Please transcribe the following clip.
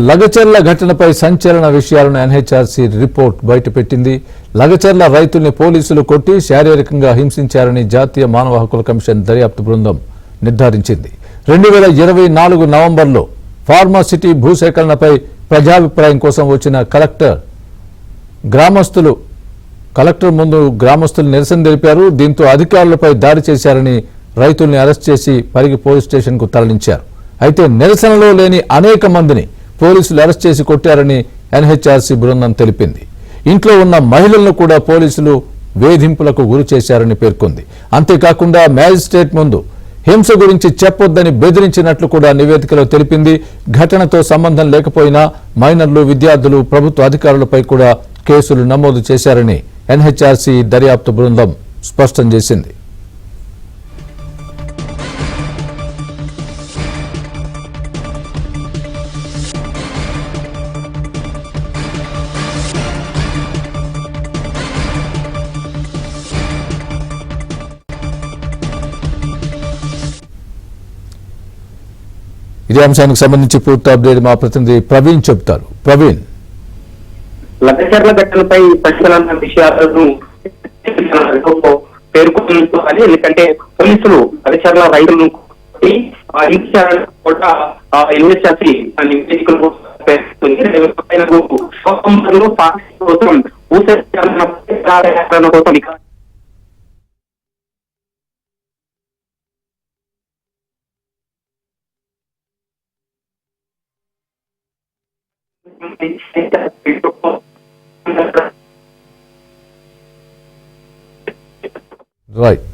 లగచర్ల ఘటనపై సంచలన విషయాలను ఎన్హెచ్ఆర్సీ రిపోర్ట్ బయటపెట్టింది. లగచర్ల రైతుల్ని పోలీసులు కొట్టి శారీరకంగా హింసించారని జాతీయ మానవ హక్కుల కమిషన్ దర్యాప్తు బృందం నిర్ధారించింది. 2024 నవంబర్లో ఫార్మాసిటీ భూసేకరణపై ప్రజాభిప్రాయం కోసం వచ్చిన కలెక్టర్ ముందు గ్రామస్తులు నిరసన తెలిపారు. దీంతో అధికారులపై దాడి చేశారని రైతుల్ని అరెస్ట్ చేసి పరిగి పోలీస్ స్టేషన్కు తరలించారు. అయితే నిరసనలో లేని అనేక మందిని పోలీసులు అరెస్ట్ చేసి కొట్టారని ఎన్హెచ్ఆర్సీ బృందం తెలిపింది. ఇంట్లో ఉన్న మహిళలను కూడా పోలీసులు వేధింపులకు గురి చేశారని పేర్కొంది. అంతేకాకుండా మ్యాజిస్ట్రేట్ ముందు హింస గురించి చెప్పొద్దని బెదిరించినట్లు కూడా నివేదికలో తెలిపింది. ఘటనతో సంబంధం లేకపోయినా మైనర్లు, విద్యార్థులు, ప్రభుత్వ అధికారులపై కూడా కేసులు నమోదు చేశారని ఎన్హెచ్ఆర్సీ దర్యాప్తు బృందం స్పష్టం చేసింది. ఇదే అంశానికి సంబంధించి పూర్తి అప్డేట్ మా ప్రతినిధి ప్రవీణ్ చెప్తారు. ప్రవీణ్, లగచర్ల ఘటనపై పరిశీలన విషయాలను పేర్కొంటున్నారు. ఎందుకంటే పోలీసులు లగచర్ల రైతులను కూడా ఎన్హెచ్ఆర్సీ నివేదికలు కోసం భూసేకరణ కోసం రైట్.